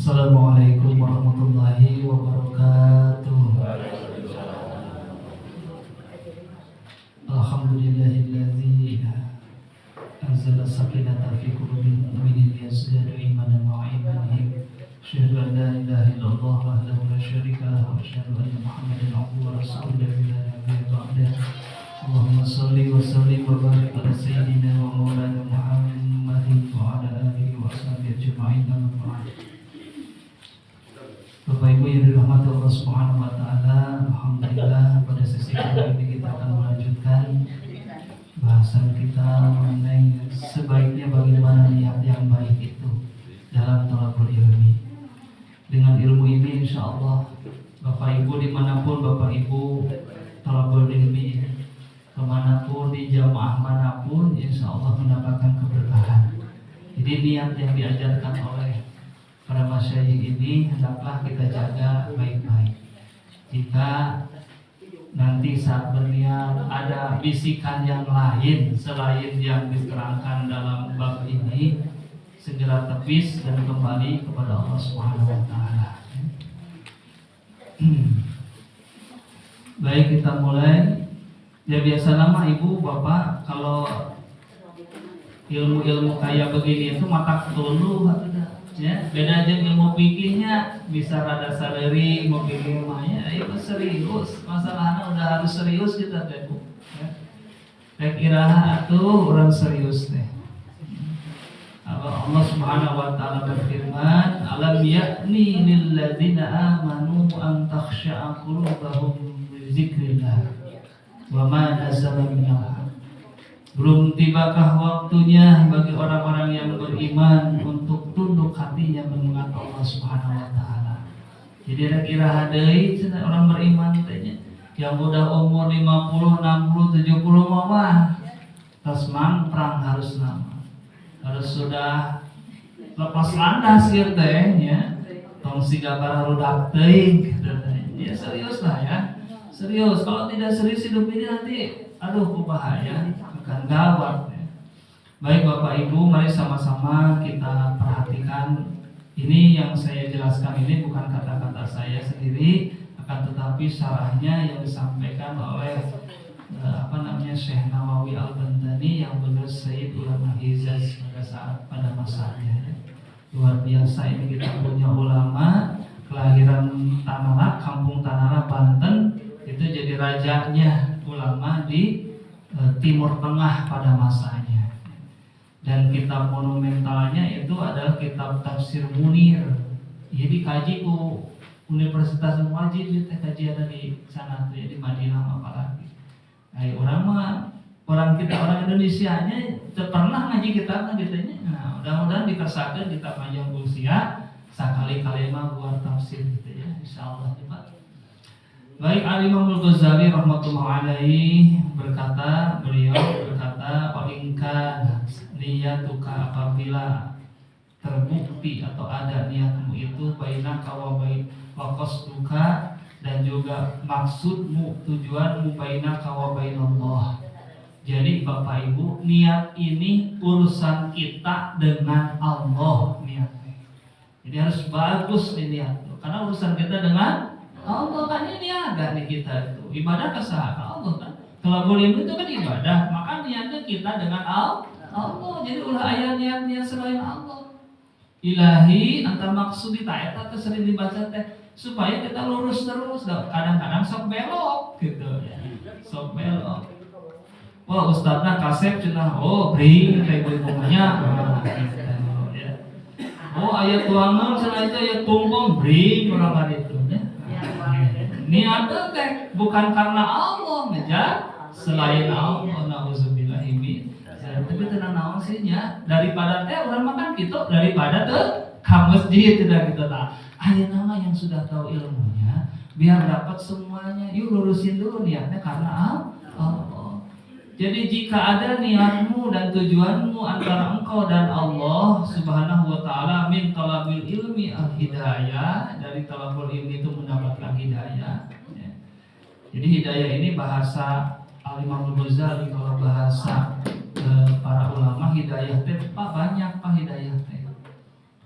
Assalamualaikum warahmatullahi wabarakatuh. Alhamdulillahilladzi anzala sakinata fi qulubil mu'minin liyazdadu imanan ma'a imanihim. Asyhadu an la ilaha illallah wahdahu la syarika lahu wa asyhadu anna Muhammadan abduhu wa rasuluhu la nabiyya ba'dahu. Allahumma shalli wa sallim wa barik ala sayyidina wa maulana Muhammadin wa ala alihi wa sahbihi ajma'in. Amma ba'd. Bapak Ibu yang dirahmati Allah Subhanahu wa taala, alhamdulillah pada sesi kali ini kita akan melanjutkan bahasan kita mengenai sebaiknya bagaimana niat yang baik itu dalam thalabul ilmi. Dengan ilmu ini insya Allah Bapak Ibu dimanapun Bapak Ibu thalabul ilmi, kemanapun di jamaah manapun insya Allah mendapatkan keberkahan. Jadi niat yang diajarkan oleh para masyayikh ini hendaklah kita jaga baik-baik. Jika nanti saat berniat ada bisikan yang lain selain yang diterangkan dalam bab ini, segera tepis dan kembali kepada Allah Subhanahu wa taala. Baik, kita mulai. Ya biasa nama ibu bapak kalau ilmu-ilmu kayak begini itu mata dulu ya, beda aja ilmu fikihnya bisa rada saleri, ilmu fikih mah itu serius, masalahnya udah harus serius kita teh Bu ya. Kira tuh orang serius teh. Allah Subhanahu wa taala berfirman, alam ya'ni lil ladzina amanu an takhsha'a qulubuhum li dzikrillah wa ma nazala minal. Belum tibakah waktunya bagi orang-orang yang beriman untuk tunduk hatinya mengingat Allah Subhanahu wa taala. Jadi kira deui cenah orang beriman teh yang udah umur 50, 60, 70 mah tos mang perang harus nama. Harus sudah lepas landas ieu teh nya. Tong siga barudak teuing ya serius lah ya. Serius, kalau tidak serius hidup ini nanti aduh bahaya. Akan gawat ya. Baik Bapak Ibu, mari sama-sama kita perhatikan. Ini yang saya jelaskan ini bukan kata-kata saya sendiri, akan tetapi syarahnya yang disampaikan oleh Syekh Nawawi Al-Bantani yang benar Sayyid Ulama Hijaz pada masanya. Luar biasa, ini kita punya ulama kelahiran Tanara, kampung Tanara, Banten, itu jadi rajanya ulama di Timur Tengah pada masanya. Dan kitab monumentalnya itu adalah kitab Tafsir Munir. Jadi kaji ku Universitas Wajib itu kaji ada di sana tuh ya, di Madinah apalagi. Orang kita orang Indonesianya pernah ngaji kitab gitunya. Nah, mudah-mudahan dikesakeun kitab panjang usia sakali kalima buat tafsir gitu ya, insyaallah Pak. Baik, Al-Imam Al-Ghazali rahmatullah alaihi beliau berkata, "Walingkan niyatuka, apabila terbukti atau ada niatmu itu bainaka wa qasduka, dan juga maksudmu, tujuanmu bainaka wa bainallah." Jadi Bapak Ibu, niat ini urusan kita dengan Allah niatnya. Jadi harus bagus nih niat, karena urusan kita dengan Allah kan. Ini ada nih kita itu ibadah kesaha Allah kan. Thalabul ilmi itu kan ibadah, maka niatnya kita dengan Allah. Jadi ulah aya niat selain Allah. Ilahi anta maksudi ta eta teh sering dibaca teh supaya kita lurus terus. Kadang-kadang sok belok gitu ya. Sok belok. Wah, ustadzna kasep cenah, bring teh ngomongnya. Ayat tuangan cenah itu ayat tumpong bring orang itu ya. Niatnya teh bukan karena Allah ngejar selain Allah, nauzubillahi min. Tapi tenang naon sih nya, daripada teh urang makan gitu, daripada teh ka masjid tidak gitu tah. Aya nama yang sudah tahu ilmunya biar dapat semuanya. Yuk lurusin dulu niatnya karena Allah. Jadi jika ada niatmu dan tujuanmu antara engkau dan Allah Subhanahu wa taala min talabil ilmi al-hidayah, dari talabul ilmi itu mendapatkan hidayah ya. Jadi hidayah ini bahasa Al-Imam Al-Ghazali, kalau bahasa para ulama hidayah teh banyak hidayah teh.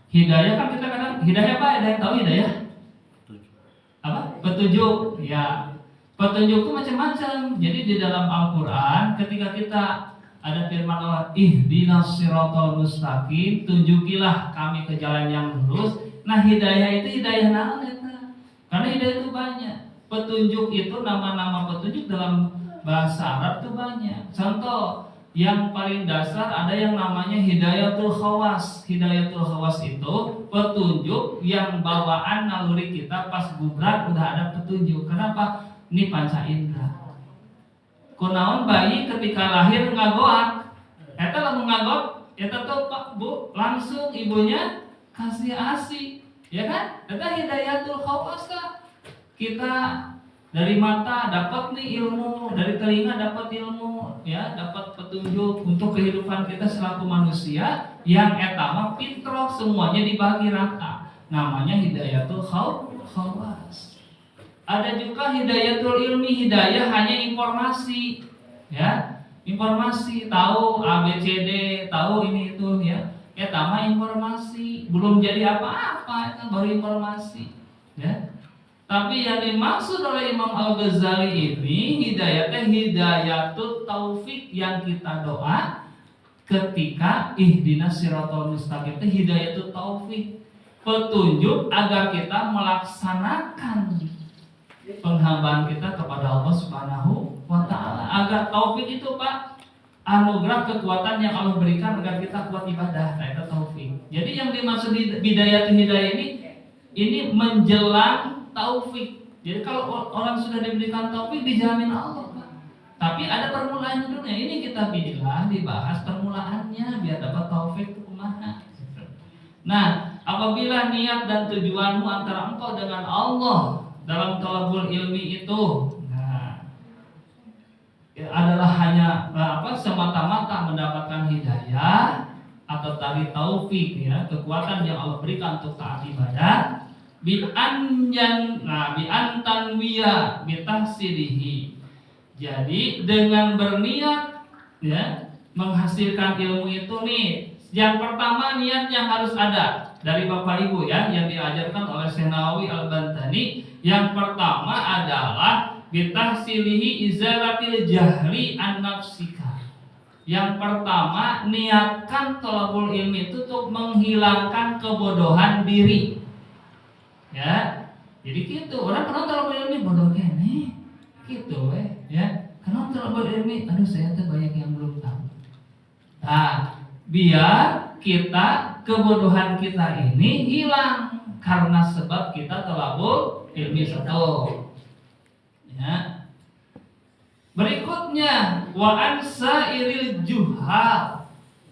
Hidayah kan kita kadang hidayah apa? Ada yang tahu hidayah? Apa? Petunjuk. Ya. Petunjuk itu macam-macam. Jadi di dalam Al-Qur'an ketika kita ada firman Allah, ihdinas siratal mustaqim, tunjukilah kami ke jalan yang lurus. Nah, hidayah itu hidayah naon eta? Karena hidayah itu banyak. Petunjuk itu nama-nama petunjuk dalam bahasa Arab itu banyak. Contoh yang paling dasar ada yang namanya hidayatul khawas. Hidayatul khawas itu petunjuk yang bawaan naluri kita pas gubrak udah ada petunjuk. Kenapa? Ini panca indera. Kunaon bayi ketika lahir ngagoak. Eta lamun ngagoak, eta tuh Pak Bu langsung ibunya kasih ASI, ya kan? Eta hidayatul khawas ta. Kita dari mata dapat nih ilmu, dari telinga dapat ilmu, ya, dapat petunjuk untuk kehidupan kita selaku manusia yang eta mah fitrah semuanya dibagi rata. Namanya hidayatul khawas. Ada juga hidayatul ilmi, hidayah hanya informasi, ya, informasi, tahu ABCD, tahu ini itu, ya, eta mah informasi, belum jadi apa-apa, itu baru informasi, ya. Tapi yang dimaksud oleh Imam Al-Ghazali ini hidayatnya hidayatul taufik yang kita doa ketika ihdinas siratal mustaqim, itu hidayatul taufik, petunjuk agar kita melaksanakan penghambaan kita kepada Allah Subhanahu wa taala. Agar taufik itu Pak, anugerah kekuatan yang Allah berikan agar kita kuat ibadah. Nah, itu taufik. Jadi yang dimaksud hidayatul hidayah ini menjelang taufik. Jadi kalau orang sudah diberikan taufik dijamin Allah, Pak. Tapi ada permulaannya dulu. Ini kita dibahas permulaannya biar dapat taufik itu kumaha. Nah, apabila niat dan tujuanmu antara engkau dengan Allah dalam thalabul ilmi itu, nah, adalah hanya semata-mata mendapatkan hidayah atau tali taufik, ya, kekuatan yang Allah berikan untuk taat ibadah, bi antanwiya bitahsilihi. Jadi dengan berniat, ya, menghasilkan ilmu itu nih. Yang pertama niat yang harus ada dari Bapak Ibu, ya, yang diajarkan oleh Syekh Nawawi Al-Bantani. Yang pertama adalah bitahsilihi izalatil jahli an nafsika. Yang pertama niatkan thalabul ilmi itu untuk menghilangkan kebodohan diri. Ya, jadi gitu. Orang kenal thalabul ilmi bodoh kene, gitu, ya. Kenal thalabul ilmi, aduh saya tuh banyak yang belum tahu. Nah, biar kita kebodohan kita ini hilang karena sebab kita thalabul ilmi satu. Ya. Berikutnya wa ansairil juhal,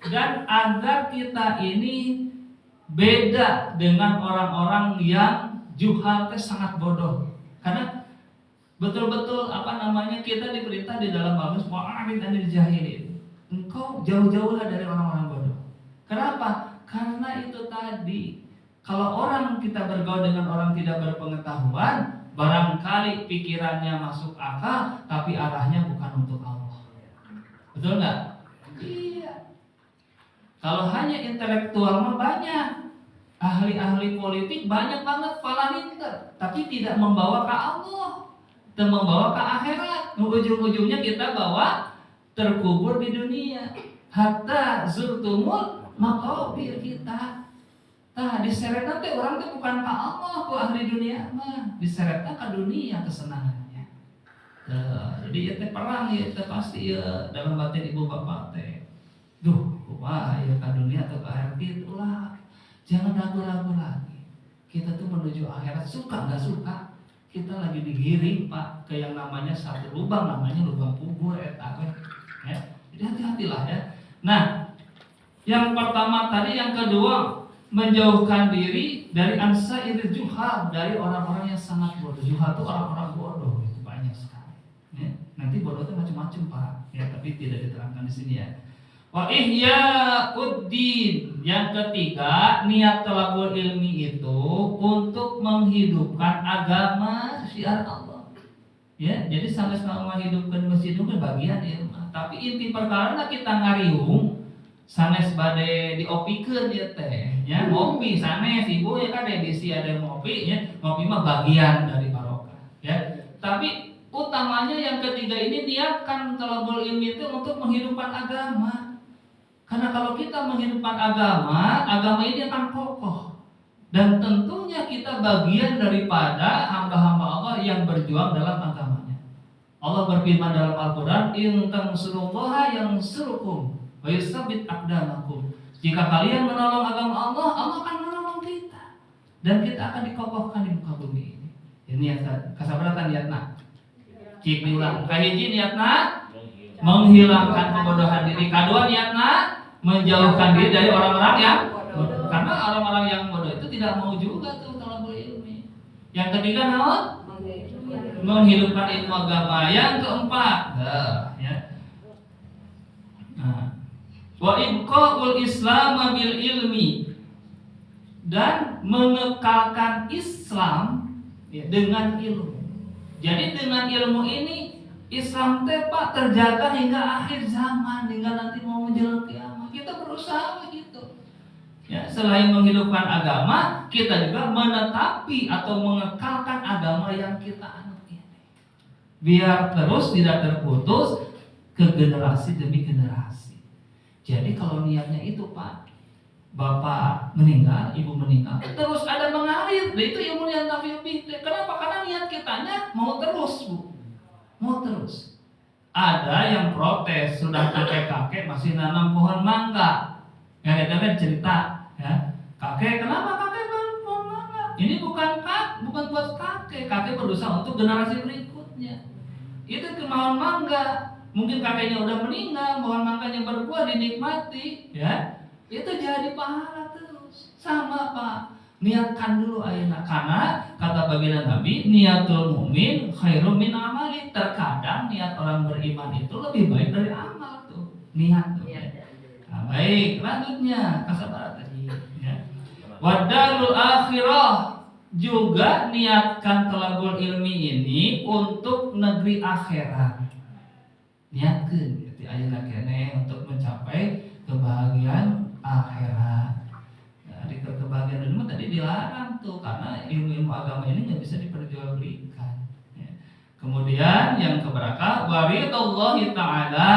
dan agar kita ini beda dengan orang-orang yang juhal, sangat bodoh. Karena betul-betul kita diperintah di dalam Al-Qur'an wa'rid anil jahilin. Engkau jauh-jauhlah dari orang-orang bodoh. Kenapa? Karena itu tadi, kalau orang kita bergaul dengan orang tidak berpengetahuan, barangkali pikirannya masuk akal, tapi arahnya bukan untuk Allah. Betul nggak? Iya. Kalau hanya intelektual mah banyak, ahli-ahli politik banyak banget, palinter, tapi tidak membawa ke Allah, dan membawa ke akhirat. Ujung-ujungnya kita bawa terkubur di dunia. Hatta zurtumul maqabir kita. Nah, diseretna teh orang teh bukan ka Allah, ku ahli dunia mah, diseretna ka dunia kesenangannya. Jadi ya teh perang ya teh pasti ya dalam batin ibu bapak teh. Duh, kumaha ya ka dunia atau ka akhirat itulah. Jangan ragu-ragu lagi. Kita tuh menuju akhirat, suka enggak suka, kita lagi digiring Pak ke yang namanya satu lubang, namanya lubang kubur eta teh. Ya. Jadi hati-hatilah, ya. Nah, yang pertama tadi, yang kedua menjauhkan diri dari ansairil juhal, dari orang-orang yang sangat bodoh. Juhal itu orang-orang bodoh, itu banyak sekali. Ya. Nanti bodoh itu macam-macam Pak, ya, tapi tidak diterangkan di sini, ya. Wa ihya'uddin, yang ketiga niat thalabul ilmi itu untuk menghidupkan agama syiar Allah. Ya, jadi sama-sama menghidupkan masjid itu bagian ya, tapi inti perkara kita ngariung sanes bade diopikeun ieu teh nya ngopi sanes ibu ya kan edisi ada ngopi ya ngopi mah bagian dari barokah ya tapi utamanya yang ketiga ini niatkan thalabul ilmi itu untuk menghidupkan agama karena kalau kita menghidupkan agama ini akan kokoh dan tentunya kita bagian daripada hamba-hamba Allah yang berjuang dalam agamanya. Allah berfirman dalam Al-Quran in tansurullaha yansurkum wa yusabbit aqdamakum. Jika kalian menolong agama Allah, Allah akan menolong kita dan kita akan dikokohkan di muka bumi ini. Ini kasabaratan niatna. Cik diulang. Kahiji niatna menghilangkan kebodohan diri. Kedua niatna menjauhkan diri dari orang-orang yang bodoh. Karena orang-orang yang bodoh itu tidak mau juga tuh thalabul ilmi. Yang ketiga naon? Menghidupkan ilmu agama. Yang keempat, wa ibqaul Islam bil ilmi dan mengekalkan Islam dengan ilmu. Jadi dengan ilmu ini Islam teh Pak terjaga hingga akhir zaman, hingga nanti mau menjelang kiamat. Kita berusaha begitu. Ya, selain menghidupkan agama, kita juga menetapi atau mengekalkan agama yang kita anut ini. Biar terus tidak terputus ke generasi demi generasi. Jadi kalau niatnya itu Pak, bapak meninggal, ibu meninggal, terus ada mengalir, itu ilmu yang tafiyubih. Kenapa? Karena niat kitanya mau terus Bu, mau terus. Ada yang protes, sudah kakek-kakek masih nanam pohon mangga. Kakek-kakek cerita, ya, kakek kenapa kakek nanam pohon mangga? Ini bukan buat kakek berusaha untuk generasi berikutnya. Itu kemauan mangga. Mungkin kakeknya udah meninggal, pohon mangganya berbuah dinikmati, ya. Itu jadi pahala terus. Sama Pak. Niatkan dulu ayeuna karena kata baginda Nabi, niatul mukmin khairum min amali. Terkadang niat orang beriman itu lebih baik dari amal tuh. Niat tuh. Ya. Nah, baik, lanjutnya kasabar tadi, ya. Wadarul akhirah juga niatkan thalabul ilmi ini untuk negeri akhirat. Niatkeun di ayeuna keneh untuk mencapai kebahagiaan akhirat. Nah, di kebahagiaan dunia tadi dilarang tuh karena ilmu agama ini nggak bisa diperjualbelikan. Ya. Kemudian yang keberapa waridallahi ta'ala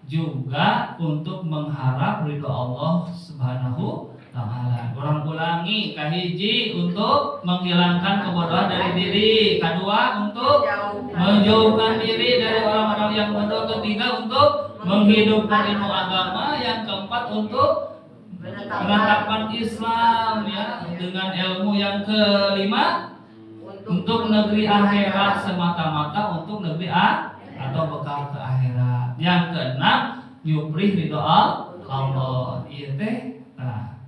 juga untuk mengharap ridho Allah Subhanahu ta'ala. Orang ulangi kahiji untuk menghilangkan kebodohan dari diri, kedua untuk menjauhkan diri dari orang-orang yang bodoh, ketiga untuk menghidupkan ilmu agama, yang keempat untuk menetapkan Islam ya dengan ilmu, yang kelima untuk negeri akhirat semata-mata untuk negeri atau bekal ke akhirat, yang keenam yubrih ridho Allah. Iya teh. Nah,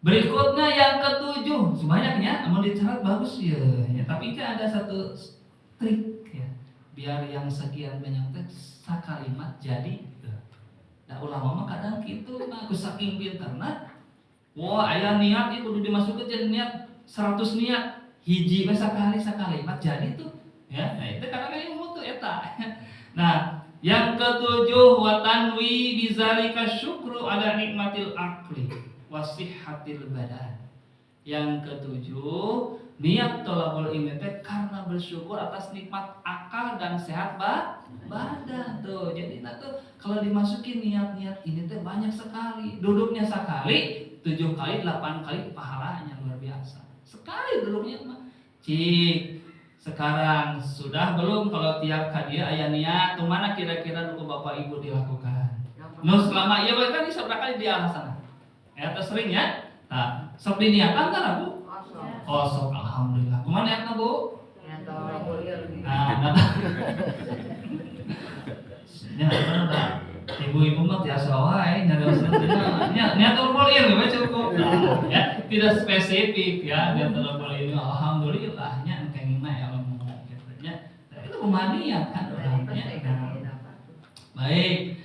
berikutnya yang ketujuh, sebanyaknya namun dicatat bagus ya, tapi kan ada satu trik ya, biar yang sekian banyak teks sakalimat jadi. Nah ulama mah kadang gitu, aku saking pintarna, wah aya niat itu kudu dimasukeun jadi niat 100 niat, hiji we sakalimat jadi tuh, ya. Nah itu kadang ilmu tuh eta. Nah yang ketujuh watanwi bizalika syukru ala nikmatil akli wasihhatil badan. Yang ketujuh, niat thalabul ilmi karena bersyukur atas nikmat akal dan sehat badan tuh. Jadi tuh kalau dimasukin niat-niat ini teh banyak sekali. Duduknya sekali, 7 kali, 8 kali pahalanya luar biasa. Sekali duduknya mah. Cik, sekarang sudah belum kalau tiap kali aya niat, tuh mana kira-kira nuku Bapak Ibu dilakukan? Nu selama ieu kan sabaraha kali dia sana. Eta sering ya. Nah, sok diniatan kan Bu? Oh, sok alhamdulillah. Kumaha niatna Bu? Niat thalabul ilmi. Nah, nah, ibu-ibu mah biasa wae nyarios niat thalabul ilmi mah cukup. Nah, ya, tidak spesifik ya, niat thalabul ilmi alhamdulillah nya engke ngina ilmu gitu nya. Itu kumaha niat kan orangnya. Baik.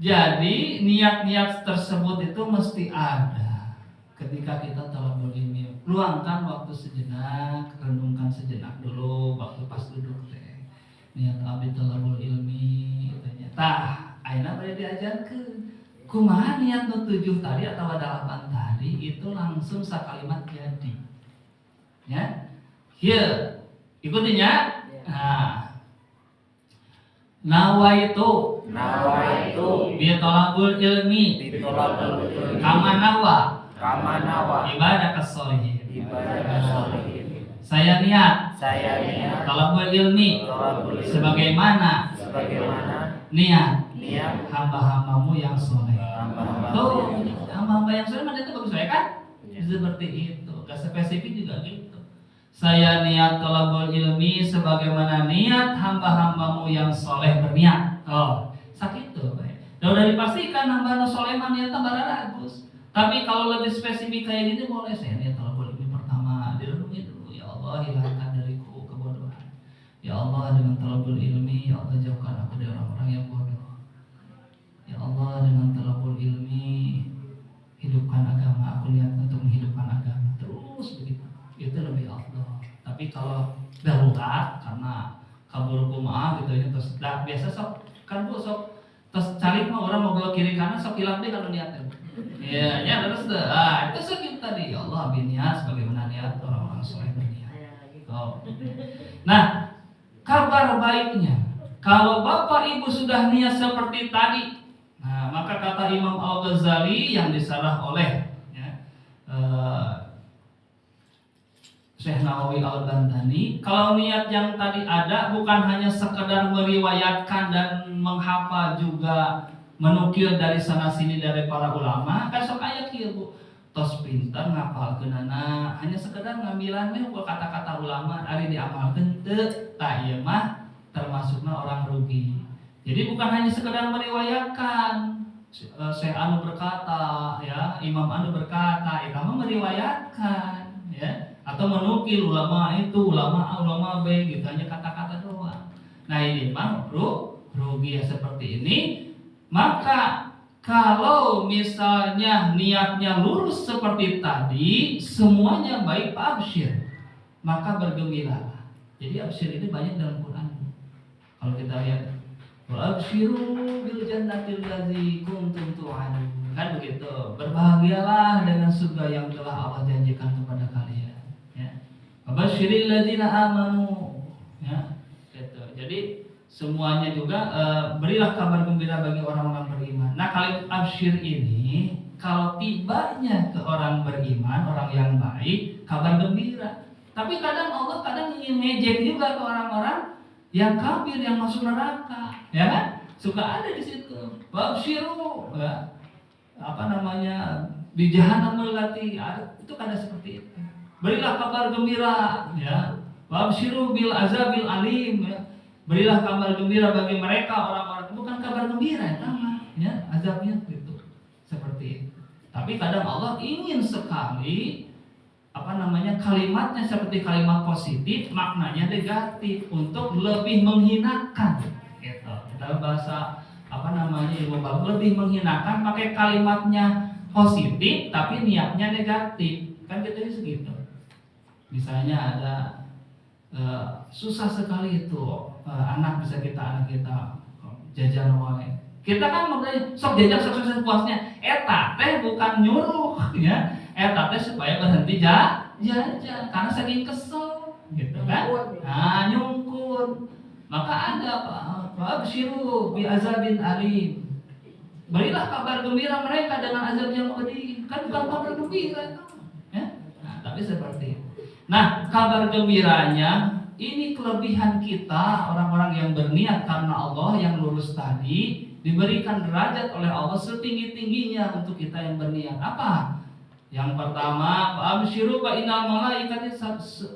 Jadi niat-niat tersebut itu mesti ada ketika kita thalabul ilmi. Luangkan waktu sejenak, renungkan sejenak dulu waktu pas duduk teh. Niat abdi thalabul ilmi tanya. Tah, ayeuna bade diajarkeun kumaha niat nu 7 tadi atau 8 tadi itu langsung sakalimat jadi. Ya. Hier, ikutinya. Nah. Nawaitu bi talabul ilmi kamanawa ibadah kesolihin. Saya niat talabul ilmi sebagaimana niat hamba-hambamu yang soleh. Tuh, hamba-hamba yang soleh mana itu bagus ya kan? Seperti itu. Gak spesifik juga gitu. Saya niat talabul ilmi sebagaimana niat hamba-hambamu yang soleh berniat. Oh, sakit tuh. Udah dipastikan hamba soleh niatnya bagus. Tapi kalau lebih spesifik kayak gini boleh saya niat talabul ilmi pertama direnungi dulu. Ya Allah, hilangkan dariku kebodohan. Ya Allah, dengan talabul ilmi, ya Allah jauhkan aku dari orang-orang yang bodoh. Ya Allah, dengan talabul ilmi hidupkan agama. Aku niat untuk menghidupkan agama. Terus begitu. Itu lebih afdal. Tapi kalau darurat karena kabur kumaha gitu ya terus biasa sok kan Bu sok terus cari mah orang mau belok kiri kanan sok hilang deh kalau niatnya. Iya, ya terus itu sok tadi ya Allah biniat sebagaimana niat orang-orang soleh berniat. Oh. Nah, kabar baiknya kalau Bapak Ibu sudah niat seperti tadi, nah maka kata Imam Al-Ghazali yang disarah oleh Syekh Nawawi Al-Bantani, kalau niat yang tadi ada bukan hanya sekedar meriwayatkan dan menghafal juga menukil dari sana sini dari para ulama, kan sok aya kieu Bu. Tos pinter ngapalkeunana hanya sekedar ngambilan we kata-kata ulama ari diamalkeun teu, tah ieu mah termasukna orang rugi. Jadi bukan hanya sekedar meriwayatkan Syekh anu berkata, ya, Imam anu berkata, itu mah meriwayatkan, ya. Atau menukil ulama itu, ulama B gitu hanya kata-kata doang. Nah ini mah rugi ya seperti ini. Maka kalau misalnya niatnya lurus seperti tadi, semuanya baik Pak Absyir, maka bergembiralah. Jadi Absyir ini banyak dalam Quran. Kalau kita lihat, wa absyiru bil jannatil ladzi kuntum tu'adun. Kan begitu. Berbahagialah dengan surga yang telah Allah janjikan kepada kalian. Basyiril ladzina amanu, ya, gitu. Jadi semuanya juga berilah kabar gembira bagi orang-orang beriman. Nah, kalimat absyir ini kalau tibanya ke orang beriman, orang yang baik, kabar gembira. Tapi kadang Allah ingin ngejek juga ke orang-orang yang kafir yang masuk neraka, ya kan? Suka ada di situ. Babsyiru, ya. Di jahannamul lati, itu kada seperti itu. Berilah kabar gembira, ya. Wabsyiru bil azabil alim, ya. Berilah kabar gembira bagi mereka orang-orang, bukan kabar gembira ya, azabnya gitu. Seperti itu. Tapi kadang Allah ingin sekali kalimatnya seperti kalimat positif, maknanya negatif untuk lebih menghinakan. Gitu. Kita bahasa ilmu bab lebih menghinakan pakai kalimatnya positif tapi niatnya negatif. Kan gitu segitu. Misalnya ada susah sekali itu anak kita jajan wae. Kita kan makanya sok jajan sok puasnya. Eta teh bukan nyuruh ya. Eta teh supaya berhenti jajan karena saking kesel gitu kan. Nah, nyungkur. Maka ada Absyiru bi azabin alim. Berilah kabar gembira mereka dengan azab yang pedih. Kan bukan kabar gembira ya. Nah, tapi seperti itu. Nah, kabar gembiranya ini kelebihan kita orang-orang yang berniat karena Allah yang lurus tadi diberikan derajat oleh Allah setinggi-tingginya untuk kita yang berniat. Apa? Yang pertama, absyiru fa innal malaikati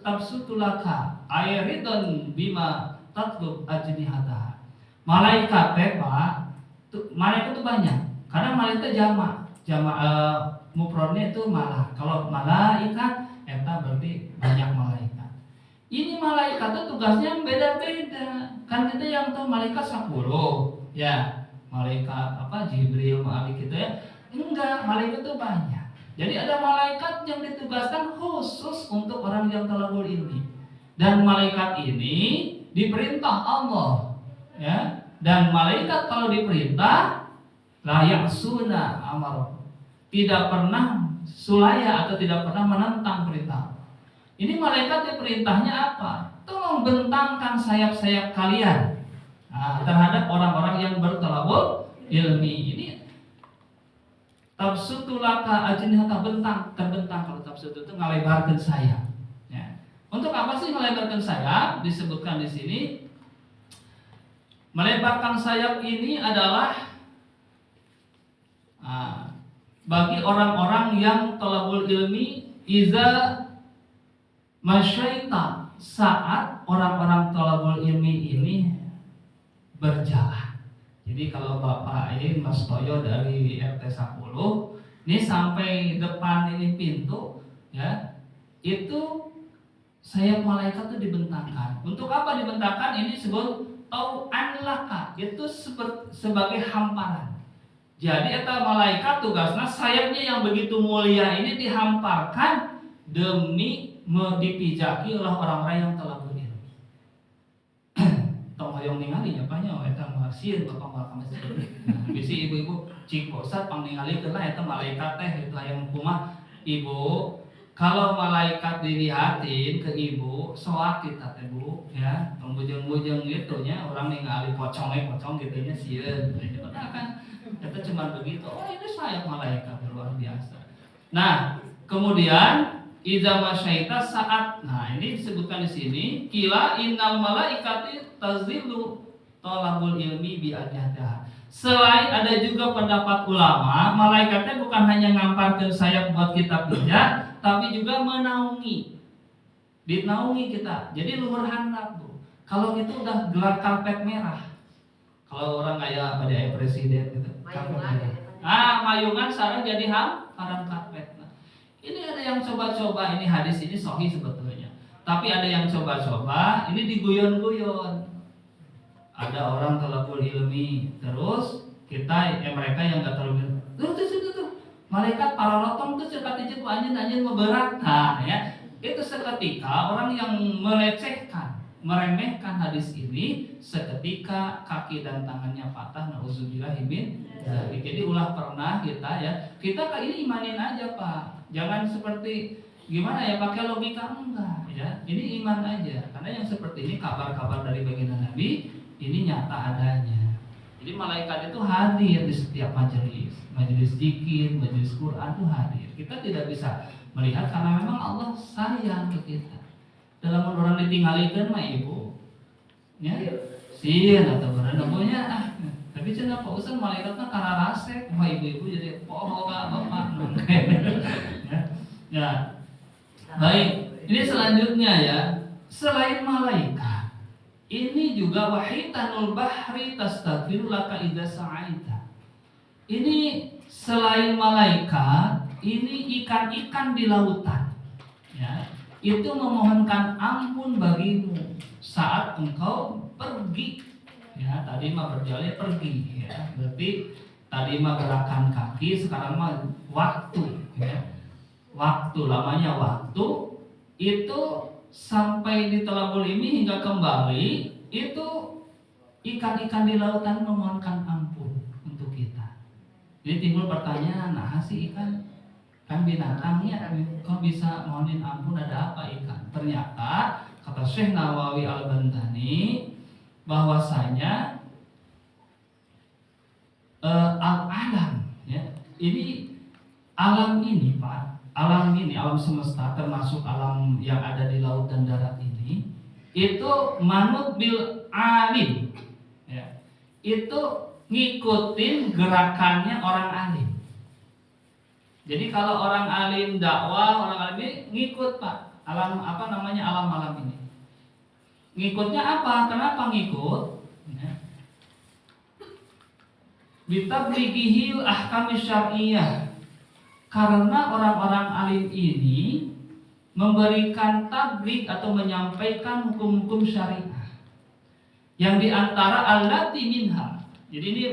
tabsutulaka ayridun bima tatlub ajnihata. Malaikat Pak, malaikat itu banyak. Karena malaikat jamak mufradnya itu malah. Kalau malaikat eta berarti banyak malaikat. Ini malaikat itu tugasnya beda-beda. Kan kita yang tahu malaikat 10, ya. Malaikat Jibril, Malik gitu ya. Enggak, malaikat itu banyak. Jadi ada malaikat yang ditugaskan khusus untuk orang yang talabul ilmi. Dan malaikat ini diperintah Allah, ya. Dan malaikat kalau diperintah La ya'suna amar. Tidak pernah sulaya atau tidak pernah menentang perintah. Ini malaikat perintahnya apa? Tolong bentangkan sayap-sayap kalian terhadap orang-orang yang bertalabul ilmi. Ini tabsutulaka ajnihata, terbentang. Kalau tabsut itu ngalebarkan sayap. Ya. Untuk apa sih melebarkan sayap? Disebutkan di sini, melebarkan sayap ini adalah bagi orang-orang yang talabul ilmi, iza masyaita, saat orang-orang talabul ilmi ini berjalan. Jadi kalau Bapak ini Mas Toyo dari RT 10 ini sampai depan ini pintu, ya, itu sayap malaikat itu dibentangkan. Untuk apa dibentangkan? Ini disebut tau'an laka, itu sebagai hamparan. Jadi eta malaikat tugasnya sayapnya yang begitu mulia ini dihamparkan demi dipijaki oleh orang-orang yang telah berilmu. Tong hoyong ningali nya panyo eta mah sieun Bapak moal ka masjid. Bisi ibu-ibu cik posat pang ningalikeun lah eta malaikat teh itu hayang kumaha ibu. Kalau malaikat dilihatin ke ibu, soak kita teh Bu, ya, bujeng-bujeng gitu nya, orang ningali pocong gitu nya sieun. Nah, kan kita cuma begitu. Oh, ini sayap malaikat luar biasa. Nah, kemudian iza masyaita saat. Nah, ini disebutkan di sini, kila innal malaikati tazillu talabul ilmi bi ajhadaha. Selain ada juga pendapat ulama, malaikatnya bukan hanya ngamparkeun sayap buat kita pijat, tapi juga menaungi. Dinaungi kita. Jadi luhur handap, Bu. Kalau itu udah gelar karpet merah. Kalau orang kayak pada presiden gitu. Mayungan sekarang jadi hamparan karpet. Nah, ini ada yang coba-coba, ini hadis ini sahih sebetulnya. Tapi ada yang coba-coba, ini diguyon-guyon. Ada orang talabul ilmi, terus kita mereka yang enggak talabul ilmi. Tuh. Malaikat paralotong tuh seketika ku anjeun berat. Nah, ya. Itu seketika orang yang melecehkan, meremehkan hadis ini, seketika kaki dan tangannya patah, nauzubillahi min dzalik. Jadi ulah pernah kita ini imanin aja, Pak. Jangan seperti gimana ya, pakai logika enggak ya. Ini iman aja. Karena yang seperti ini kabar-kabar dari baginda Nabi ini nyata adanya. Jadi malaikat itu hadir di setiap majelis zikir, majelis Quran itu hadir. Kita tidak bisa melihat karena memang Allah sayang ke kita. Dalam orang ditinggalkan mah ibu, ya, sieun atau bener pokoknya tapi cenah Pak Ustaz malaikatna kararasek, mah ibu-ibu jadi poho ka bapak. Ya. Baik, ini selanjutnya ya, selain malaikat, ini juga wahitanul bahri tastaghfiru laka idza sa'aita. Ini selain malaikat, ini ikan-ikan di lautan, ya, itu memohonkan ampun bagimu saat engkau pergi. Ya, tadi mah berjalan pergi, ya. Berarti tadi mah gerakan kaki, sekarang mah waktu, ya. Waktu, lamanya waktu itu sampai di talabul ini hingga kembali, itu ikan-ikan di lautan memohonkan ampun untuk kita. Jadi timbul pertanyaan, nah si ikan kan binatangnya kok bisa mohonin ampun, ada apa ikan? Ternyata kata Syekh Nawawi Al-Bantani bahwasanya al-alam, ya, ini alam ini Pak, alam semesta termasuk alam yang ada di laut dan darat ini, itu manut bil alim, ya, itu ngikutin gerakannya orang alim. Jadi kalau orang alim dakwah, orang alim ini ngikut Pak, alam alam ini. Ngikutnya apa? Kenapa ngikut? Ya. Bitablighihi ahkam syar'iyyah. Karena orang-orang alim ini memberikan tabligh atau menyampaikan hukum-hukum syariah. Yang diantara allati minha. Jadi ini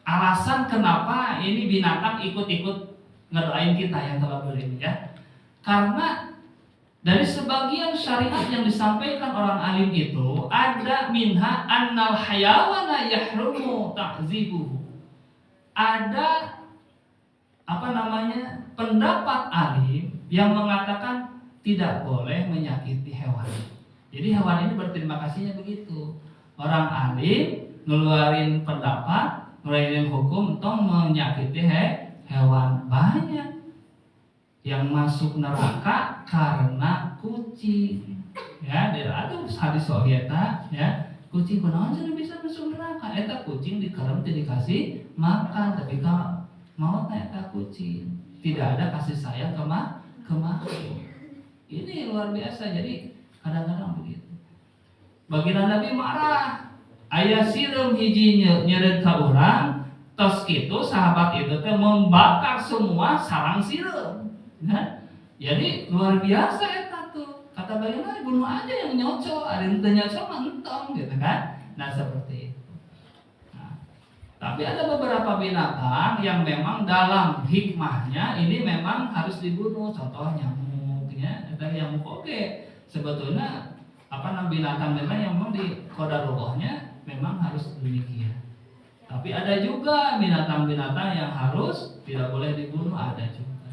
alasan kenapa ini binatang ikut-ikut ngedoain kita yang telah beri, ya. Karena dari sebagian syariat yang disampaikan orang alim itu ada minha annal hayawana yahrumu ta'zibuhu. ada pendapat alim yang mengatakan tidak boleh menyakiti hewan. Jadi hewan ini berterima kasihnya begitu. Orang alim ngeluarin pendapat, ngeluarin hukum untuk menyakiti hewan. Banyak yang masuk neraka karena kucing. Ya, ada hadis sohieta ya. Kucing kunaon cenah bisa masuk neraka? Eta kucing dikerem dikasih makan, tapi kalau mau eta kucing tidak ada kasih sayang ke makhluk. Ini luar biasa. Jadi kadang-kadang begitu. Baginda Nabi marah. Aya sireum hiji nyeureud ka urang, tos kitu sahabat itu teh membakar semua sarang sireum. Nah, jadi luar biasa eta tuh. Kata baginda bunuh aja yang nyocok, ada yang teu nyocok mentong gitu kan. Nah, seperti itu. Nah, tapi ada beberapa binatang yang memang dalam hikmahnya ini memang harus dibunuh. Contoh nyamuk ya, eta nyamuk oke. Sebetulnya binatang memang yang memang di qadarullah-nya memang harus demikian. Tapi ada juga binatang-binatang yang harus tidak boleh dibunuh, ada juga.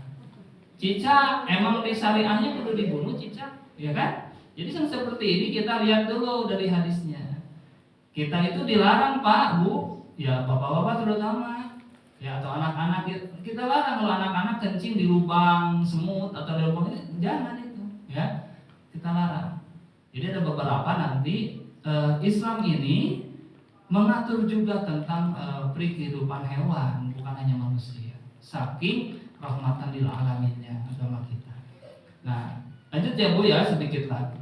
Cicak emang di syariahnya perlu dibunuh cicak, ya kan? Jadi yang seperti ini kita lihat dulu dari hadisnya. Kita itu dilarang Pak, Bu, ya bapak-bapak terutama, ya atau anak-anak kita larang kalau anak-anak kencing di lubang semut atau di lubang ini jangan itu, ya kita larang. Jadi ada beberapa nanti Islam ini mengatur juga tentang kehidupan hewan, bukan hanya manusia. Saking rahmatan lil alaminnya agama kita. Nah, lanjut ya Bu ya sedikit lagi.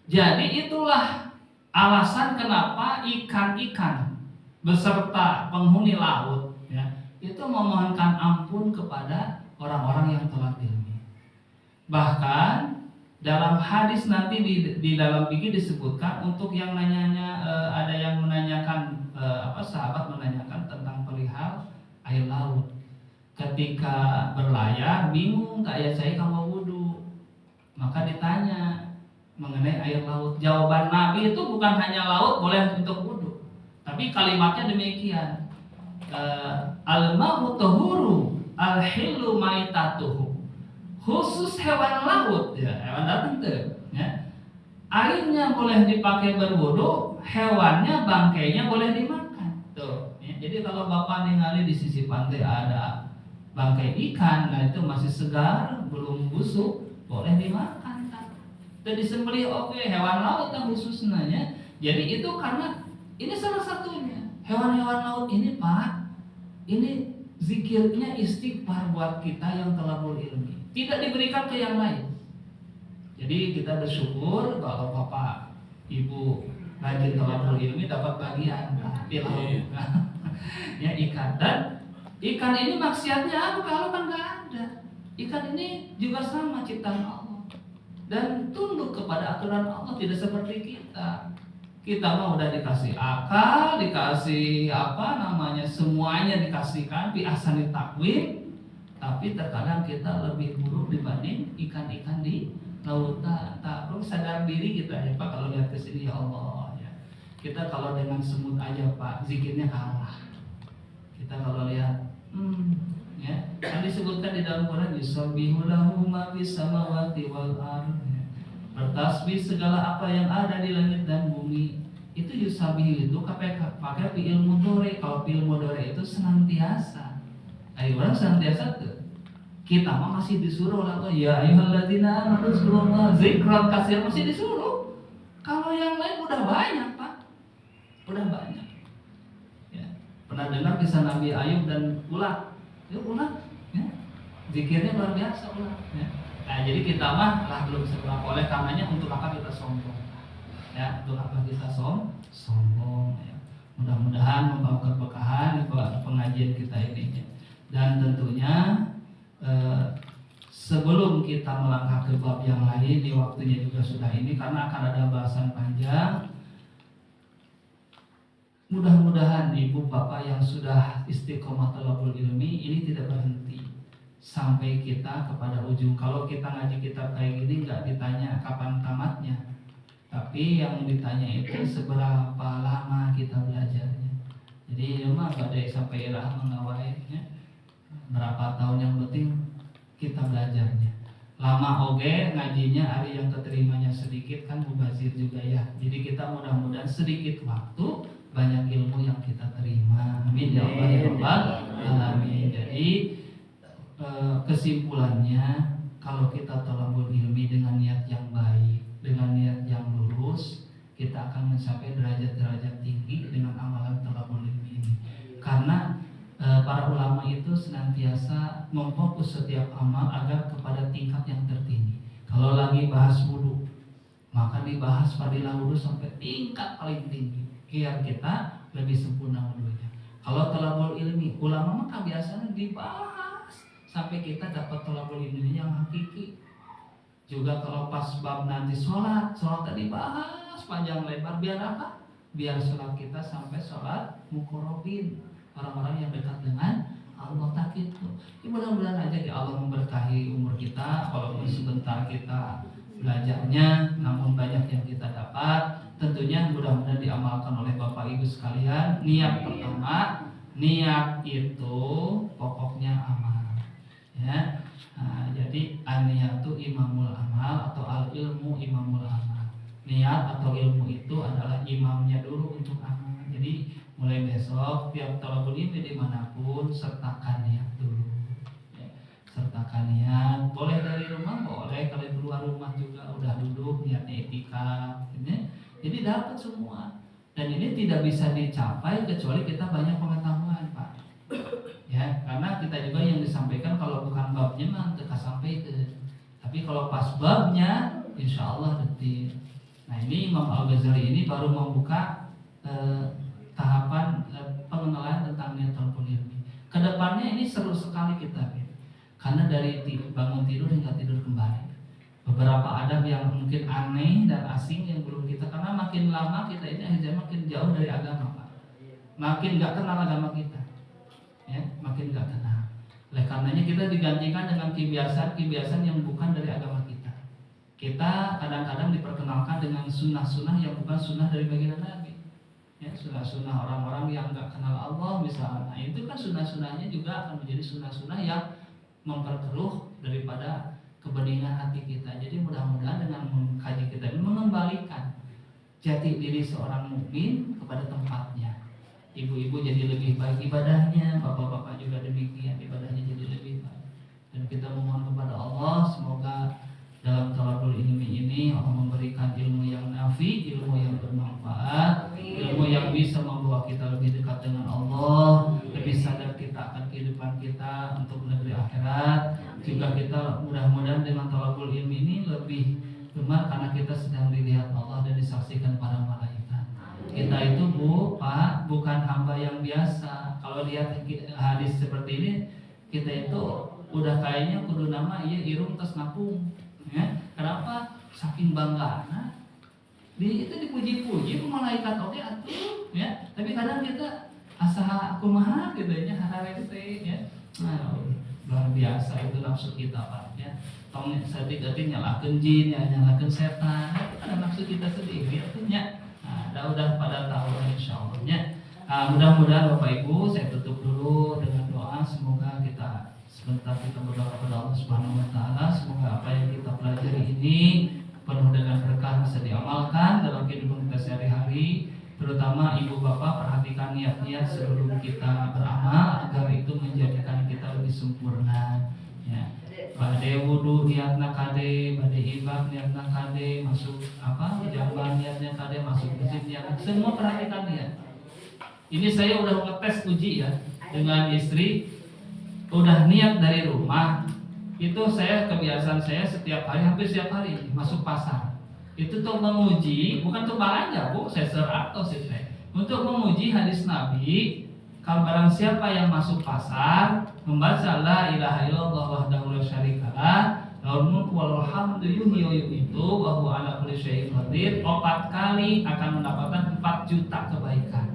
Jadi itulah alasan kenapa ikan-ikan beserta penghuni laut ya, itu memohonkan ampun kepada orang-orang yang telah ilmi. Bahkan dalam hadis nanti di dalam fikih disebutkan untuk yang nanyanya ada yang menanyakan sahabat menanyakan tentang perihal air laut. Ketika berlayar bingung tak ya saya kalau wudu, maka ditanya mengenai air laut. Jawaban Nabi itu bukan hanya laut boleh untuk wudu, tapi kalimatnya demikian. Al-ma'u tahuru al-hillu maitatuhu. Khusus hewan laut ya, hewan darat itu ya. Airnya boleh dipakai berwudu, hewannya bangkainya boleh dimakan. Tuh, ya. Jadi kalau Bapak ningali di sisi pantai ada bangkai ikan, nah itu masih segar, belum busuk, boleh dimakan. Dan disembelih oke, hewan laut yang khususnya ya. Jadi itu karena ini salah satunya. Hewan-hewan laut ini Pak, ini zikirnya istighfar buat kita yang telah berilmu. Tidak diberikan ke yang lain. Jadi kita bersyukur kalau Bapak, Ibu rajin telah berilmu dapat bagian di laut. Ya ikan. Dan ikan ini maksiatnya apa kalau kan nggak ada. Ikan ini juga sama ciptaan Allah dan tunduk kepada aturan Allah, tidak seperti kita. Kita mah udah dikasih akal, dikasih semuanya dikasihkan bi ahsani taqwim. Tapi terkadang kita lebih buruk dibanding ikan-ikan di lautan. Tak perlu sadar diri kita ya Pak kalau lihat ke sini ya Allah ya. Kita kalau dengan semut aja Pak zikirnya kalah. Kita kalau lihat ya, kan disebutkan di dalam Quran yusabbihu lahu ma fis samawati wal ardh. Bertasbih segala apa yang ada di langit dan bumi. Itu yusabbihu itu pakai fi'il mudhari. Kalau fi'il mudhari itu senantiasa. Ayo orang senantiasa tuh. Kita mah masih disuruh lah ya ayyuhalladzina amanu dzkurullaha dzikran katsiran, masih disuruh. Kalau yang lain udah banyak Pak. Udah banyak. Ya. Pernah dengar kisah Nabi Ayub dan ulat? Ya ulat, ya. Zikirnya luar biasa ulat, ya. Nah, jadi kita mah belum seberapa, oleh karenanya untuk apa kita sombong? Ya, untuk apa kita sombong ya. Mudah-mudahan membawa keberkahan pengajian kita ini. Ya. Dan tentunya sebelum kita melangkah ke bab yang lain, di waktunya juga sudah ini karena akan ada bahasan panjang. Mudah-mudahan ibu bapak yang sudah istiqomah thalabul ilmi ini tidak berhenti sampai kita kepada ujung. Kalau kita ngaji kitab kayak gini nggak ditanya kapan tamatnya, tapi yang ditanya itu seberapa lama kita belajarnya. Jadi ya mah gak ada sampai irah mengawainya berapa tahun, yang penting kita belajarnya. Lama oge ngajinya, hari yang keterimanya sedikit kan mubazir juga ya. Jadi kita mudah-mudahan sedikit waktu banyak ilmu yang kita terima. Amin ya Allah ya Rabbal alamin. Jadi kesimpulannya, kalau kita thalabul ilmi dengan niat yang baik, dengan niat yang lurus, kita akan mencapai derajat-derajat tinggi dengan amalan thalabul ilmi ini. Karena para ulama itu senantiasa memfokus setiap amal agar kepada tingkat yang tertinggi. Kalau lagi bahas wudu, maka dibahas fadilah wudu sampai tingkat paling tinggi, biar kita lebih sempurna wudunya. Kalau thalabul ilmi, ulama maka biasanya dibahas sampai kita dapat thalabul ilmi yang hakiki. Juga kalau pas bab nanti sholat tadi bahas panjang lebar, biar apa? Biar sholat kita sampai sholat muqarrabin, orang-orang yang dekat dengan Allah, tak gitu. Ya, mudah-mudahan aja ya Allah memberkahi umur kita, walaupun sebentar kita belajarnya, namun banyak yang kita dapat. Tentunya mudah-mudahan diamalkan oleh Bapak Ibu sekalian. Niat pertama, niat itu pokoknya amal. Ya, jadi an-niyatu imamul amal atau al-ilmu imamul amal. Niat atau ilmu itu adalah imamnya dulu untuk amal. Jadi mulai besok tiap thalabul ilmi dimanapun sertakan niat dulu ya. Sertakan niat, boleh dari rumah, boleh kalau keluar rumah juga udah duduk niatnya itikaf ya. Jadi dapat semua, dan ini tidak bisa dicapai kecuali kita banyak pengetahuan Pak ya. Karena kita juga yang disampaikan kalau bukan babnya mah kita sampaikan, tapi kalau pas babnya insya Allah detil. Nah ini Imam Al-Ghazali ini baru membuka tahapan pengenalan tentang niat thalabul ilmi. Kedepannya ini seru sekali kita ya. Karena dari bangun tidur hingga tidur kembali, beberapa adab yang mungkin aneh dan asing yang belum kita, karena makin lama kita ini akhirnya makin jauh dari agama Pak. Makin gak kenal agama kita ya, makin gak kenal. Oleh karenanya kita digantikan dengan kebiasaan-kebiasaan yang bukan dari agama kita. Kita kadang-kadang diperkenalkan dengan sunnah-sunnah yang bukan sunnah dari baginda Nabi ya, sunnah-sunnah orang-orang yang gak kenal Allah misalnya. Nah, itu kan sunnah-sunnahnya juga akan menjadi sunnah-sunnah yang memperkeruh daripada kebeningan hati kita. Jadi mudah-mudahan dengan mengkaji kita ini mengembalikan jati diri seorang mukmin kepada tempatnya. Ibu-ibu jadi lebih baik ibadahnya, bapak-bapak juga demikian, ibadahnya jadi lebih baik. Dan kita memohon kepada Allah semoga dalam thalabul ilmi ini Allah memberikan ilmu yang nafi, ilmu yang bermanfaat, ilmu yang bisa membawa kita lebih dekat dengan Allah, lebih sadar kita akan kehidupan kita untuk negeri akhirat. Juga kita mudah-mudahan dengan thalabul ilmi ini lebih gemar karena kita sedang dilihat Allah dan disaksikan para malaikat. Kita itu Pak, bukan hamba yang biasa. Kalau lihat hadis seperti ini, kita itu udah kayaknya kudu nama iya irung tes ngapung ya. Kenapa? Saking banggana itu dipuji-puji ku malaikat oke atuh ya. Tapi kadang kita asa kumaha gitu ya, hararete ya. Nah, luar biasa itu nafsu kita Pak ya. Tong sedikit nyalakeun jin ya, nyalakeun setan. Itu kan nafsu kita sendiri artinya. Nah, udah pada tahu insyaallah ya. Mudah-mudahan Bapak Ibu saya tutup dulu dengan doa, semoga kita sebentar kita berdoa kepada Allah Subhanahu wa taala, semoga apa yang kita pelajari ini penuh dengan berkah bisa diamalkan dalam kehidupan kita sehari-hari. Terutama ibu bapak perhatikan niat-niat sebelum kita beramal agar itu menjadikan kita lebih sempurna ya. Bade wudu niatna kade, bade ibad niatna kade, masuk jamban niatnya kade, masuk masjid niatna, semua perhatikan niat. Ini saya udah ngetes uji ya dengan istri, udah niat dari rumah. Itu saya kebiasaan saya setiap hari, hampir setiap hari masuk pasar. Itu untuk menguji, bukan untuk belanja Bu, saya atau saya untuk menguji hadis Nabi. Kalau barang siapa yang masuk pasar membaca la ilaha illallah wahdahu la syarikalah lahul mulku walahul hamdu yuhyi wa yumiitu wa huwa ala kulli syai'in qadir, 4 kali akan mendapatkan 4 juta kebaikan.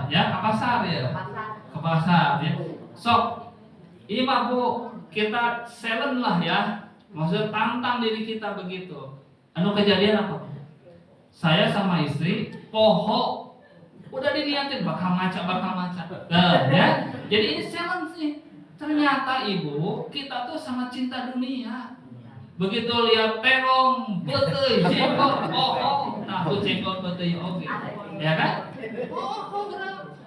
Ya ke pasar ya. Ke pasar ya. Sok ini Pak Bu, kita challenge lah ya. Maksudnya tantang diri kita begitu. Anu kejadian apa? Saya sama istri poho Udah diniatin bakal maca. Nah, ya. Jadi ini challenge nih. Ternyata ibu, kita tuh sangat cinta dunia. Begitu lihat terong, beteuy, jengkol, tahu jengkol beteuy oke. Ya kan?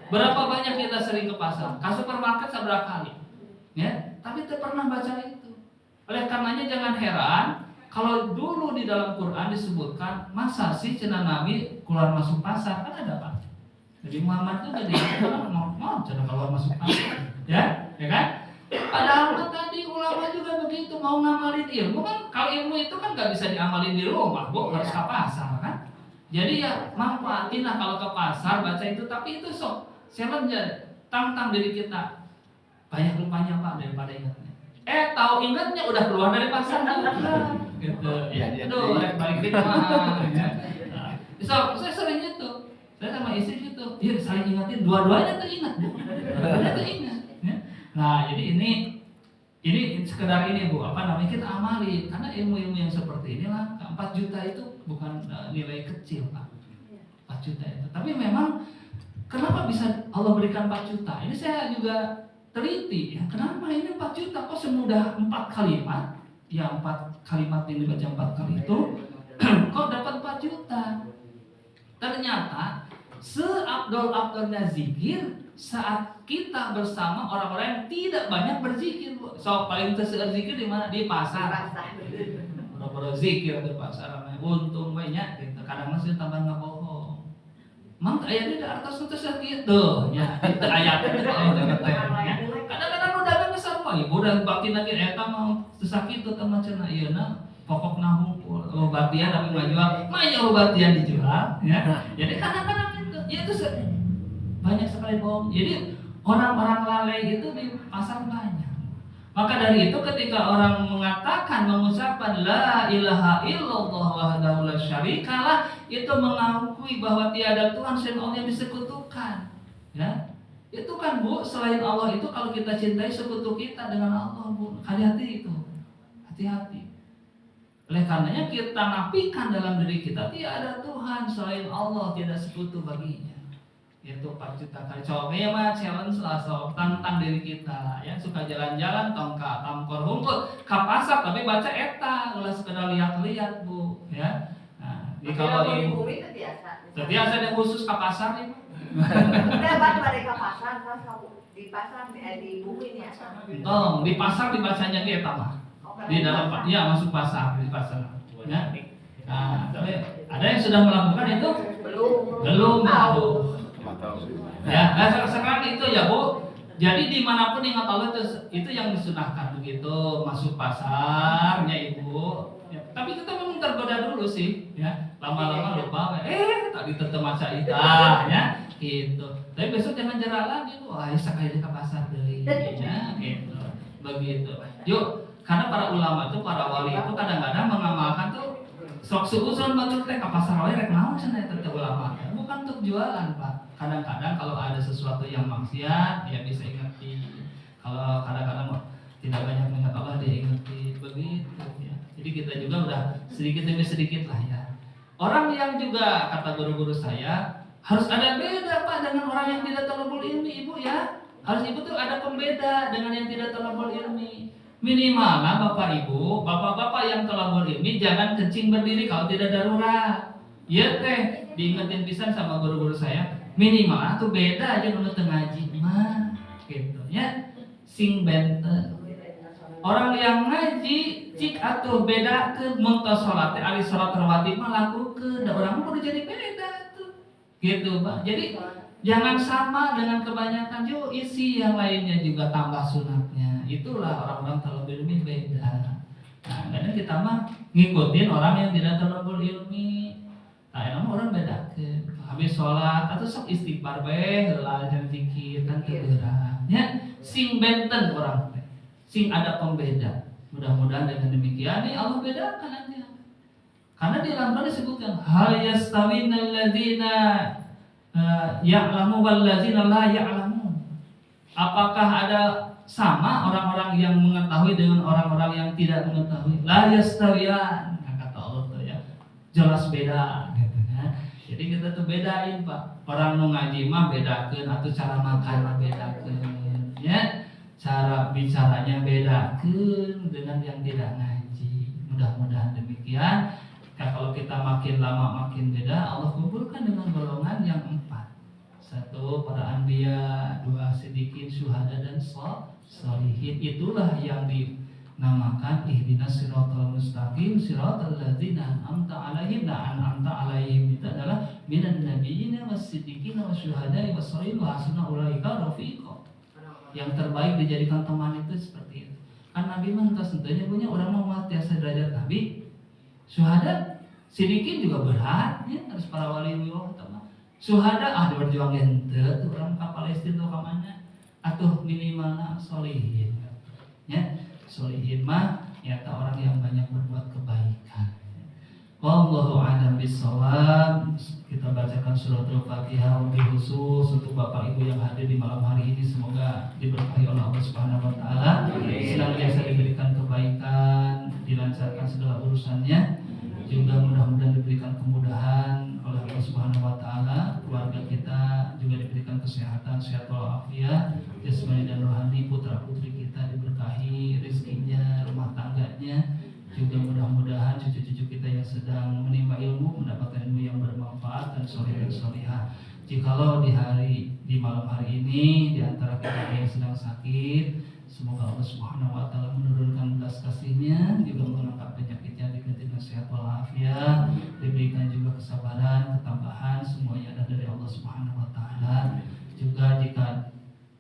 Berapa banyak kita sering ke pasar, ke supermarket seberapa kali. Ya, tapi tidak pernah baca itu. Oleh karenanya jangan heran kalau dulu di dalam Quran disebutkan masa sih cenah Nabi keluar masuk pasar, kan ada Pak. Jadi Muhammad itu jadi mau cenah keluar masuk pasar. Ya kan? Padahal kan tadi ulama juga begitu, mau ngamalin ilmu kan, kalau ilmu itu kan nggak bisa diamalin di rumah, Bu, harus ke pasar kan. Jadi ya manfaatin lah kalau ke pasar baca itu, tapi itu sok challenge tantang diri kita. Banyak lupanya Pak daripada ingatnya. Tahu ingatnya udah keluar dari pasar gitu. Aduh, balik ke rumah ya. So, saya sering itu. Saya sama istri gitu. Iya, saling ingatin, dua-duanya teringat, Bu. Dua-duanya teringat, ya. Nah, jadi ini sekedar ini Bu, kita amali karena ilmu-ilmu yang seperti ini lah. 4 juta itu bukan nilai kecil Pak. 4 juta itu. Tapi memang kenapa bisa Allah berikan 4 juta? Ini saya juga teliti ya. Kenapa ini 4 juta kok semudah 4 kalimat? Ya 4 kalimat yang dibaca 4 kali itu kok dapat 4 juta? Ternyata seabdol-abdolnya zikir saat kita bersama orang-orang yang tidak banyak berzikir. So paling terseur zikir di mana? Di pasar. Boro-boro zikir di pasar. Untung banyak gitu. Kadang masih tambah nggak bohong. Mang ayatnya ada artos terseur gitu. Ya, itu ayatnya itu ya. Kadang-kadang udah besar wah, ibu udah batin lagi eta mau sakit tuh teman cenah ieu pokok nahung obatian tapi ngajual, mah obatian dijual ya. Jadi kadang-kadang itu banyak sekali bohong. Jadi orang-orang lalai itu di pasar banyak. Maka dari itu ketika orang mengatakan mengucapkan la ilaha illallah wahdahu la syarikalah, itu mengakui bahwa tiada Tuhan selain Allah yang disekutukan. Ya. Itu kan Bu, selain Allah itu kalau kita cintai sekutu kita dengan Allah Bu. Hati-hati itu. Hati-hati. Oleh karenanya kita nafikan dalam diri kita tiada Tuhan selain Allah, tiada sekutu baginya. Itu 4 juta kali. Coba ya mah challenge lah, so tantang diri kita ya, suka jalan-jalan tongka tamkor hunkul ke pasar tapi baca eta ulah sekedar lihat-lihat Bu ya. Nah, di kalau ibu terbiasa ada khusus ke pasar nih. Udah bang pada ke pasar kan di pasar di bumi ya. Di pasar dibacanya eta mah. Di dalam ya masuk pasar di pasar ya. Nah, tapi ada yang sudah melakukan itu? Belum tahu. Ya, sekarang itu ya Bu. Jadi dimanapun ingat Allah itu yang disunahkan begitu masuk pasarnya Ibu. Ya, tapi kita memang tergoda dulu sih, ya. Lama-lama lupa. Tadi tetap maca ita, ya, gitu. Tapi besok jangan jerah lagi Bu. Sekali ke pasar deh, ya, gitu. Begitu. Yuk, karena para ulama itu, para wali itu kadang-kadang mengamalkan tuh sok suuzon batur teh ka pasar wae rek naon cenah eta ulama. Bukan untuk jualan, Pak. Kadang-kadang kalau ada sesuatu yang maksiat, dia bisa ingetin. Kalau kadang-kadang tidak banyak mengingat Allah, dia ingetin begitu ya. Jadi kita juga udah sedikit demi sedikit lah ya. Orang yang juga kata guru-guru saya harus ada beda Pak dengan orang yang tidak talabul ilmi Ibu ya. Harus Ibu tuh ada pembeda dengan yang tidak talabul ilmi. Minimal lah Bapak Ibu, bapak-bapak yang talabul ilmi jangan kencing berdiri kalau tidak darurat. Iya teh, diingetin pisan sama guru-guru saya. Minimal tuh beda aja menurut ngaji mah gitu ya. Sing benten. Orang yang ngaji cik atuh beda ke muntah salat ari salat rawatib mah lakukeun, da urang kudu jadi beda tuh. Gitu, Pak. Jadi jangan sama dengan kebanyakan, yuk isi yang lainnya juga tambah sunatnya. Itulah orang-orang talabul ilmi beda. Nah, kadang kita mah ngikutin orang yang tidak talabul ilmi. Nah, emang orang beda ke habis sholat atau sok istighfar bae heula jeung zikir kan kebeurang nya sing benten orang teh sing ada pembeda. Mudah-mudahan dengan demikian nih Allah bedakan aja. Karena di dalam Quran disebutkan hal yastawinal ladzina ya'lamu wal ladzina la ya'lamun. Apakah ada sama orang-orang yang mengetahui dengan orang-orang yang tidak mengetahui? La yastawiyan. Kata Allah tuh ya. Jelas beda. Jadi kita tuh bedain Pak. orang nu ngaji mah bedakeun atuh cara makan mah bedakeun ya. Cara bicaranya bedakeun dengan yang tidak ngaji. Mudah-mudahan demikian. Kalau kita makin lama makin beda, Allah kumpulkan dengan golongan yang 4. 1 para anbiya, 2 siddiqin, syuhada dan sholihin. Itulah yang dinamakan ihdinas siratal mustaqim siratal ladzina an'amta 'alaihim. An'amta 'alaihim itu adalah minan nabiyyin was-siddiqin wasyuhada'i was-sholihin wa hasuna ulaika rafiqa. Yang terbaik dijadikan teman itu seperti itu. Kan Nabi mah tentunya punya orang mau tiasa derajat Nabi. Syuhada, siddiqin juga berat ya, harus para wali Allah teman. Syuhada berjuang henteu tuh orang ka Palestina tuh ka mana? Atuh minimalna sholihin. Ya, sholihin mah nyata orang yang banyak berbuat kebaikan. Wallahu a'lam bishawab. Kita bacakan suratul Fatihah lebih khusus untuk Bapak Ibu yang hadir di malam hari ini, semoga diberkahi oleh Allah Subhanahu wa taala, senantiasa diberikan kebaikan, dilancarkan segala urusannya, juga mudah-mudahan diberikan kemudahan oleh Allah Subhanahu wa taala, keluarga kita juga diberikan kesehatan, sehat walafiat, jasmani dan rohani, putra-putri kita diberkahi rezekinya, rumah tangganya, juga mudah-mudahan cucu-cucu kita yang sedang menimba ilmu mendapatkan ilmu yang bermanfaat dan soleh dan solehah. Jikalau di malam hari ini di antara kita yang sedang sakit, semoga Allah Subhanahu wa taala menurunkan belas kasih-Nya, juga mengangkat penyakitnya, diberikan sehat walafiat, diberikan juga kesabaran, ketabahan, semuanya ada dari Allah Subhanahu wa taala. Juga jika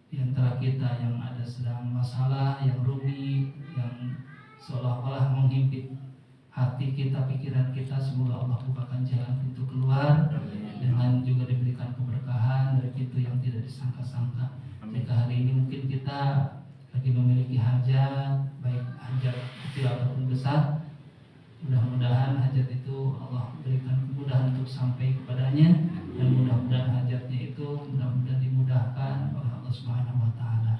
di antara kita yang ada sedang masalah yang rumit, yang seolah-olah menghimpit hati kita, pikiran kita, semoga Allah bukakan jalan pintu keluar, dengan juga diberikan keberkahan dari pintu yang tidak disangka-sangka. Jika hari ini mungkin kita lagi memiliki hajat, baik hajat kecil ataupun besar, mudah-mudahan hajat itu Allah berikan kemudahan untuk sampai kepadanya, dan mudah-mudahan hajatnya itu mudah-mudahan dimudahkan oleh Allah Subhanahu wa taala.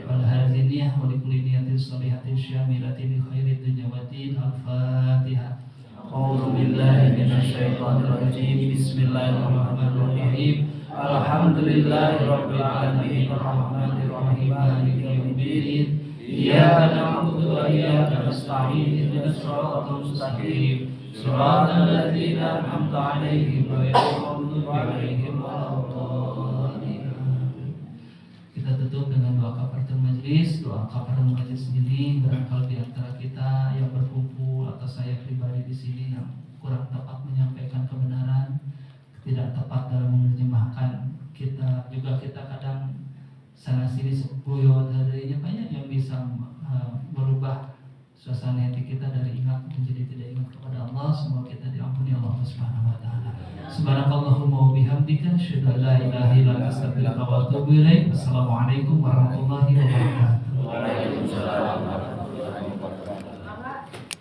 Wal hadziniyah wa likulli niyatin shalihatin syamilatin li khairid dunya waddin. Al-Fatihah. A'udzu billahi minasyaitonir rajim. Bismillahirrahmanirrahim. Alhamdulillahirabbil alamin arrahmanir rahim maliki yaumiddin. Iyyaka na'budu wa iyyaka nasta'in. Ihdinas siratal mustaqim. Shiratal ladzina an'amta 'alaihim ghairil maghdubi 'alaihim waladdallin. Kita tutup dengan doa kafaratul majelis. Doa kafaratul majelis ini barangkali di antara kita yang berkumpul atau saya pribadi di sini yang kurang tepat menyampaikan kebenaran, tidak tepat dalam menerjemahkan, kita kadang sana sini sepuyo darinya banyak yang bisa merubah suasana hati kita dari ingat menjadi tidak ingat kepada Allah. Semoga kita diampuni Allah Subhanahu wa taala. Subhanakallahumma wa bihamdika asyhadu an la ilaha illa anta astaghfiruka wa atubu ilaik. Assalamualaikum warahmatullahi wabarakatuh.